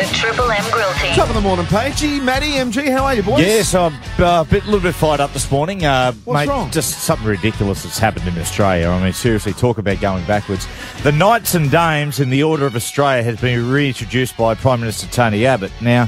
The Triple M Grill Team. Top of the morning, Pagey, Matty, MG, how are you, boys? Yes, I'm a little bit fired up this morning. What's mate, wrong? Just something ridiculous that's happened in Australia. I mean, seriously, talk about going backwards. The Knights and Dames in the Order of Australia has been reintroduced by Prime Minister Tony Abbott. Now,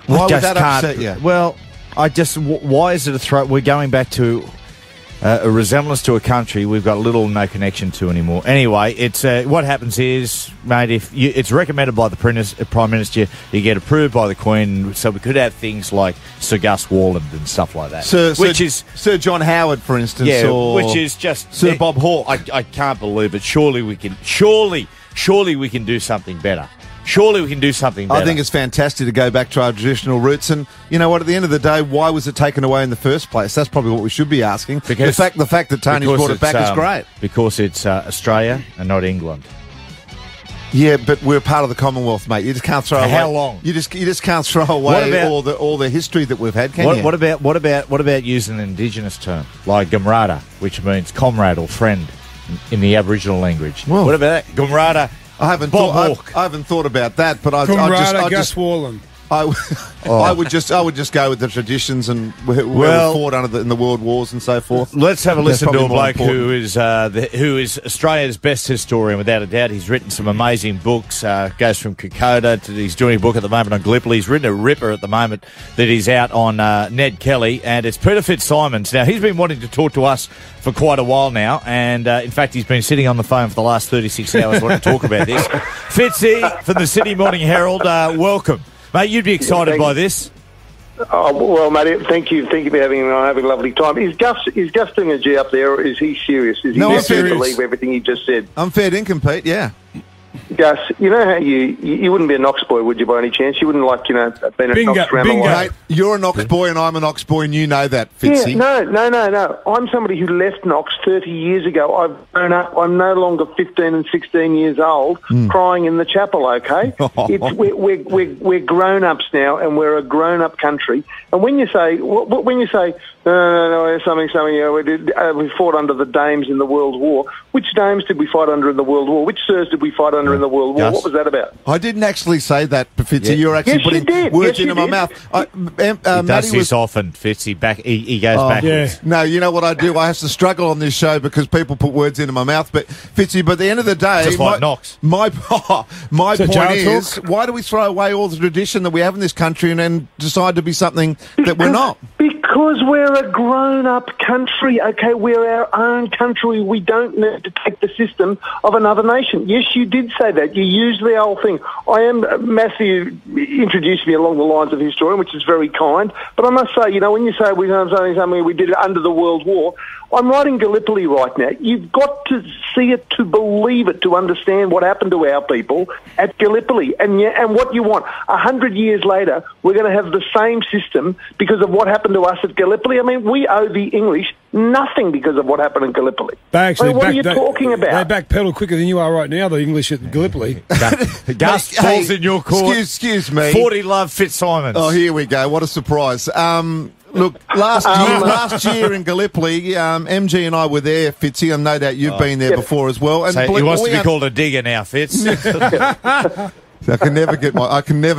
Why would that upset you? Well, why is it a threat? We're going back to a resemblance to a country we've got little or no connection to anymore. Anyway, it's what happens is, mate, it's recommended by the Prime Minister, you get approved by the Queen, so we could have things like Sir Gus Worland and stuff like that. Sir John Howard, for instance, yeah, or which is just Sir Bob Hawke. I can't believe it. Surely we can do something better. Surely we can do something better. I think it's fantastic to go back to our traditional roots. And you know what? At the end of the day, why was it taken away in the first place? That's probably what we should be asking. Because the fact that Tony's brought it back is great. Because it's Australia and not England. Yeah, but we're part of the Commonwealth, mate. You just can't throw away. How long? You just can't throw away all the history that we've had. Can you? What about using an Indigenous term like Gumrada, which means comrade or friend in the Aboriginal language? Well, what about that, Gumrada? I haven't thought about that, but I Gus Worland. I would just go with the traditions and where we fought in the world wars and so forth. Let's have a listen to a bloke important. who is Australia's best historian without a doubt. He's written some amazing books. Goes from Kokoda to he's doing a book at the moment on Gallipoli. He's written a ripper at the moment that is out on Ned Kelly, and it's Peter Fitzsimons. Now he's been wanting to talk to us for quite a while now, and in fact he's been sitting on the phone for the last 36 hours wanting to talk about this. Fitzy from the Sydney Morning Herald, welcome. Mate, you'd be excited by this. Oh, well, mate, thank you for having me. I'm having a lovely time. Is Gus doing a G up there, or is he serious? Is he I'm serious to serious. believe everything he just said? I'm fair dinkum, Pete, yeah. Gus, you know how you wouldn't be a Knox boy, would you, by any chance? You wouldn't been a Knox around the way. Mate, you're a Knox boy and I'm a Knox boy and you know that, Fitzy. Yeah, no. I'm somebody who left Knox 30 years ago. I've grown up. I'm no longer 15 and 16 years old crying in the chapel, okay? We're grown-ups now and we're a grown-up country. And when you say, no, something, we fought under the Dames in the World War. Which Dames did we fight under in the World War? Which Sirs did we fight under in the World War? Gus? What was that about? I didn't actually say that, Fitzy. Yeah. You're actually putting words into my mouth. He does this often, Fitzy. He goes backwards. Yeah. No, you know what I do? I have to struggle on this show because people put words into my mouth. But Fitzy, but at the end of the day, just like Knox. My point is, why do we throw away all the tradition that we have in this country and then decide to be something that we're not? Because we're a grown-up country, okay? We're our own country. We don't need to take the system of another nation. Yes, you did say that. You used the whole thing. Matthew introduced me along the lines of historian, which is very kind. But I must say, when you say we did it under the World War, I'm writing Gallipoli right now. You've got to see it to believe it, to understand what happened to our people at Gallipoli. And what you want. 100 years later, we're going to have the same system because of what happened to us at Gallipoli. I mean, we owe the English nothing because of what happened in Gallipoli. What are you talking about? They backpedal quicker than you are right now, the English at Gallipoli. Gus falls in your court. Excuse me. 40 love Fitzsimons. Oh, here we go. What a surprise. Look, last year in Gallipoli, MG and I were there, Fitzy, and no doubt you've been there before as well. And so he wants to be called a digger now, Fitz. I can never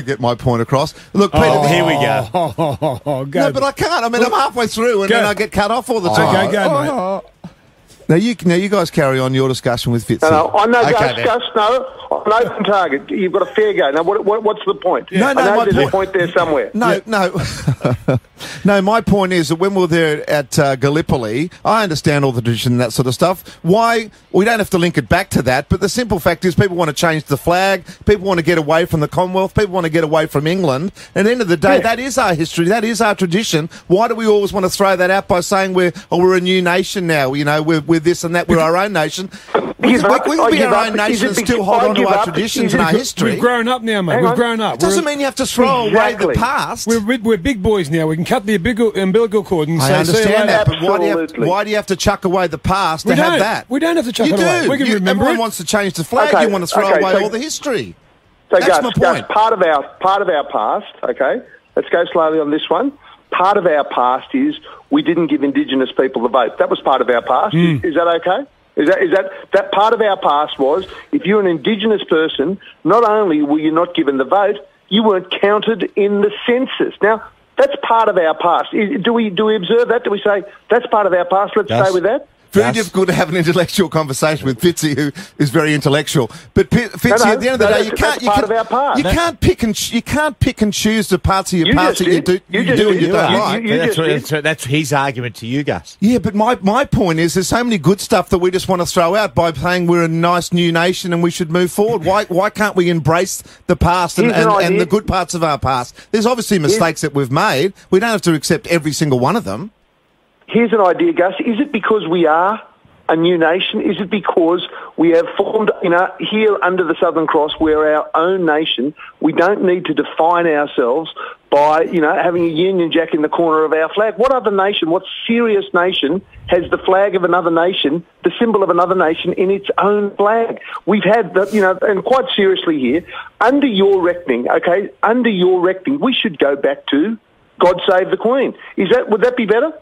get my point across. Look, Peter, here we go. No, but I can't. I mean, I'm halfway through, and then I get cut off all the time. Okay, go, mate. Now you guys carry on your discussion with Fitzy. No, I know, Okay, Gus, no. I'm an open target. You've got a fair go. Now, what's the point? No, I know my there's point- a point there somewhere. No, my point is that when we were there at Gallipoli, I understand all the tradition and that sort of stuff. Why? We don't have to link it back to that, but the simple fact is people want to change the flag, people want to get away from the Commonwealth, people want to get away from England. And at the end of the day, that is our history, that is our tradition. Why do we always want to throw that out by saying we're a new nation now, we're this and that, we're our own nation? We can be our own nation and still hold on to our traditions and our history. We've grown up now, mate. We've grown up. It doesn't mean you have to throw away the past. We're big boys now. We can cut the umbilical cord and I say, understand that, but Absolutely. why do you have to chuck away the past to have that? We don't have to chuck You it away. do. We can remember Everyone it. wants to change the flag. Okay, You want to throw okay, away so- all the history. So, That's my point. Part of our past, okay? Let's go slowly on this one. Part of our past is we didn't give Indigenous people the vote. That was part of our past. Is that okay? Is that part of our past was if you're an Indigenous person, not only were you not given the vote, You weren't counted in the census. Now, that's part of our past. Do we observe that? Do we say, that's part of our past, let's stay with that? Very difficult to have an intellectual conversation with Fitzy, who is very intellectual. But Fitzy, at the end of the day, you can't pick and choose the parts of your past that you do and you don't like. That's his argument to you, Gus. Yeah, but my point is, there's so many good stuff that we just want to throw out by saying we're a nice new nation and we should move forward. Why can't we embrace the past and the good parts of our past? There's obviously mistakes that we've made. We don't have to accept every single one of them. Here's an idea, Gus. Is it because we are a new nation? Is it because we have formed, here under the Southern Cross, we're our own nation? We don't need to define ourselves by, having a Union Jack in the corner of our flag. What other nation, what serious nation has the flag of another nation, the symbol of another nation in its own flag? We've had, and quite seriously here, under your reckoning, we should go back to God Save the Queen. Would that be better?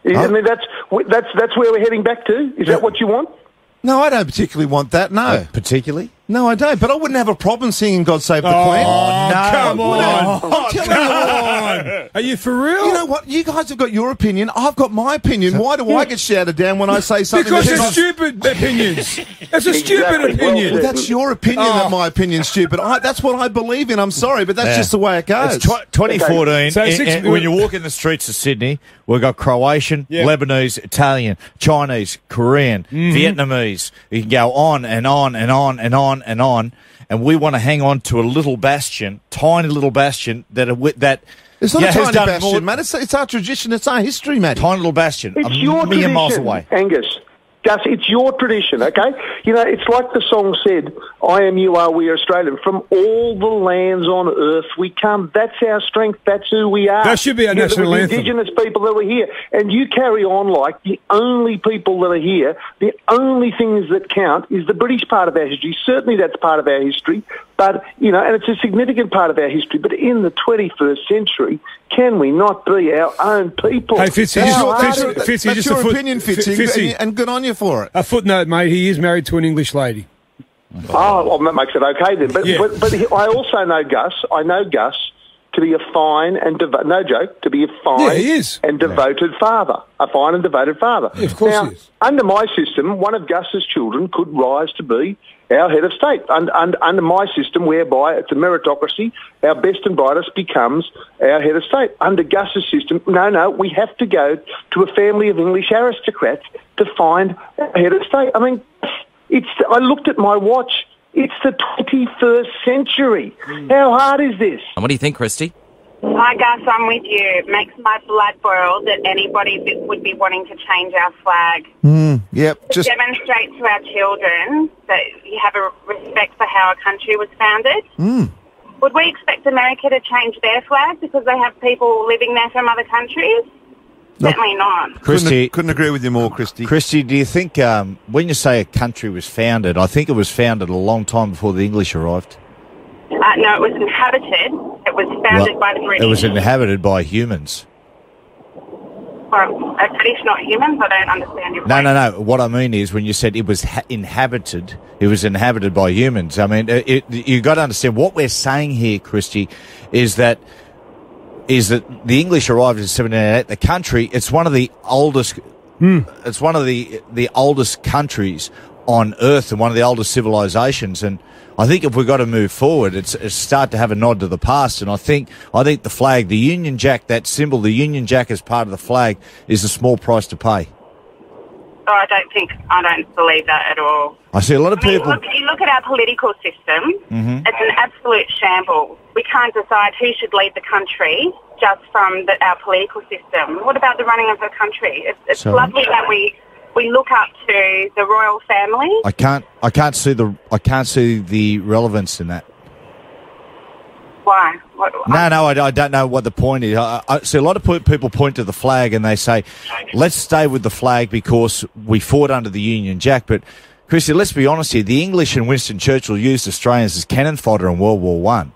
I mean, that's where we're heading back to. Is that what you want? No, I don't particularly want that. No, particularly. No, I don't. But I wouldn't have a problem singing "God Save the Queen." Oh, no! Come on! Come on! Are you for real? You know what? You guys have got your opinion. I've got my opinion. Why do I get shouted down when I say something? Because it's stupid opinions. It's a stupid opinion. Well, that's your opinion. That my opinion's stupid. That's what I believe in. I'm sorry, but that's just the way it goes. It's 2014. When you walk in the streets of Sydney, we've got Croatian, Lebanese, Italian, Chinese, Korean, Vietnamese. You can go on and on and on and on and on, and we want to hang on to a little bastion, tiny little bastion that it's not a tiny bastion, man. It's our tradition. It's our history, man. Tiny little bastion. It's your tradition, miles away. Angus. Gus, it's your tradition, okay? It's like the song said, I am, you are, we are Australian. From all the lands on earth we come. That's our strength. That's who we are. That should be our national anthem. Indigenous people that are here. And you carry on like the only people that are here, the only things that count is the British part of our history. Certainly that's part of our history. But, and it's a significant part of our history. But in the 21st century, can we not be our own people? Hey, Fitzy, that's your opinion, Fitzy, and good on you for it. A footnote, mate. He is married to an English lady. Oh, well, that makes it okay then. But I also know Gus. I know Gus to be a fine and no joke, to be a fine and devoted father. A fine and devoted father. Yeah, of course he is. Under my system, one of Gus's children could rise to be our head of state. Under my system, whereby it's a meritocracy, our best and brightest becomes our head of state. Under Gus's system, no, we have to go to a family of English aristocrats to find our head of state. I mean, I looked at my watch. It's the 21st century. How hard is this? And what do you think, Christy? Hi, Gus, I'm with you. It makes my blood boil that anybody would be wanting to change our flag. Yep. To demonstrate to our children that you have a respect for how a country was founded. Would we expect America to change their flag because they have people living there from other countries? Certainly not. Christy, couldn't agree with you more, Christy. Christy, do you think when you say a country was founded, I think it was founded a long time before the English arrived? No, it was inhabited. It was founded by the British. It was inhabited by humans. Well, are British not humans? I don't understand your point. No. What I mean is when you said it was inhabited, it was inhabited by humans. I mean, you got to understand what we're saying here, Christy, is that the English arrived in 1788. The country, it's one of the oldest. It's one of the oldest countries on Earth and one of the oldest civilizations. And I think if we've got to move forward, it's start to have a nod to the past. And I think the flag, the Union Jack, that symbol, the Union Jack as part of the flag, is a small price to pay. Oh, I don't believe that at all. I see a lot of people. You look at our political system. It's an absolute shambles. We can't decide who should lead the country just from our political system. What about the running of the country? It's lovely that we look up to the royal family. I can't see the relevance in that. Why? No, I don't know what the point is. I see a lot of people point to the flag and they say, let's stay with the flag because we fought under the Union Jack. But, Christy, let's be honest here. The English and Winston Churchill used Australians as cannon fodder in World War One.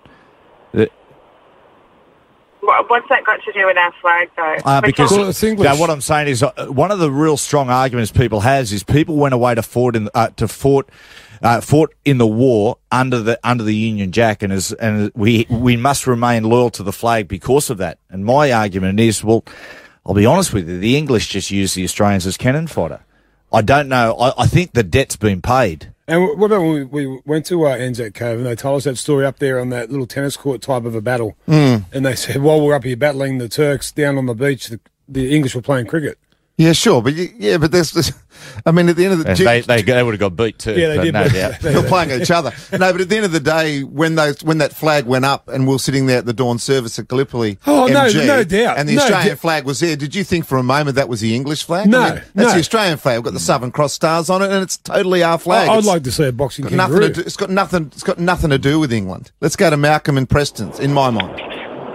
Well, What's that got to do with our flag, though? Because Well, it's English. what I'm saying is one of the real strong arguments people has is people went away to fought in the war under the Union Jack, and we must remain loyal to the flag because of that. And my argument is, well, I'll be honest with you, the English just use the Australians as cannon fodder. I don't know. I think the debt's been paid. And what about when we went to Anzac Cove and they told us that story up there on that little tennis court type of a battle? And they said, while we're up here battling the Turks down on the beach, the English were playing cricket. Yeah, sure, but but there's. I mean, at the end of the day, they would have got beat too. Yeah, they did. No doubt. they were playing each other. No, but at the end of the day, when that flag went up and we were sitting there at the dawn service at Gallipoli, MG, no doubt, and the Australian flag was there, did you think for a moment that was the English flag? No, I mean, that's the Australian flag. We've got the Southern Cross stars on it, and it's totally our flag. I'd like to see a boxing kangaroo. It's got nothing to do with England. Let's go to Malcolm and Preston's. In my mind,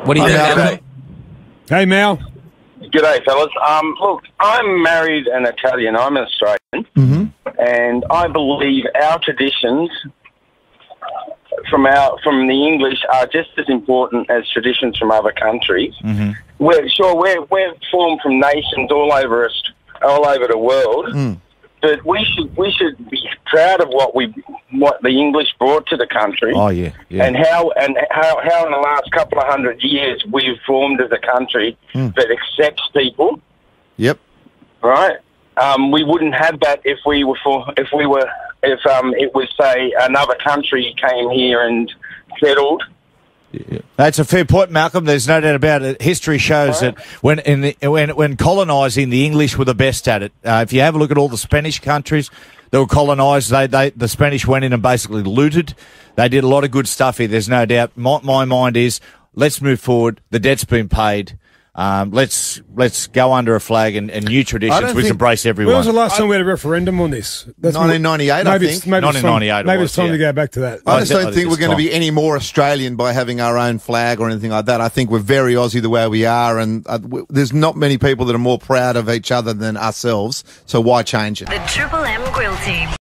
What do you think, Malcolm? Hey, Mal. G'day, fellas. Look, I'm married an Italian. I'm an Australian, and I believe our traditions from the English are just as important as traditions from other countries. We're formed from nations all over the world, but we should be proud of what the English brought to the country. Oh yeah. And how in the last couple of 100 years we've formed as a country that accepts people. Yep. Right. We wouldn't have that if it was, say, another country came here and settled. Yeah. That's a fair point, Malcolm. There's no doubt about it. History shows that when colonising, the English were the best at it. If you have a look at all the Spanish countries that were colonised, the Spanish went in and basically looted. They did a lot of good stuff here. There's no doubt. My mind is, let's move forward. The debt's been paid. Let's go under a flag and new traditions which embrace everyone. When was the last time we had a referendum on this? That's 1998, I think. Maybe 1998. Maybe it's time to go back to that. I just don't think we're going to be any more Australian by having our own flag or anything like that. I think we're very Aussie the way we are, and there's not many people that are more proud of each other than ourselves. So why change it? The Triple M Grill Team.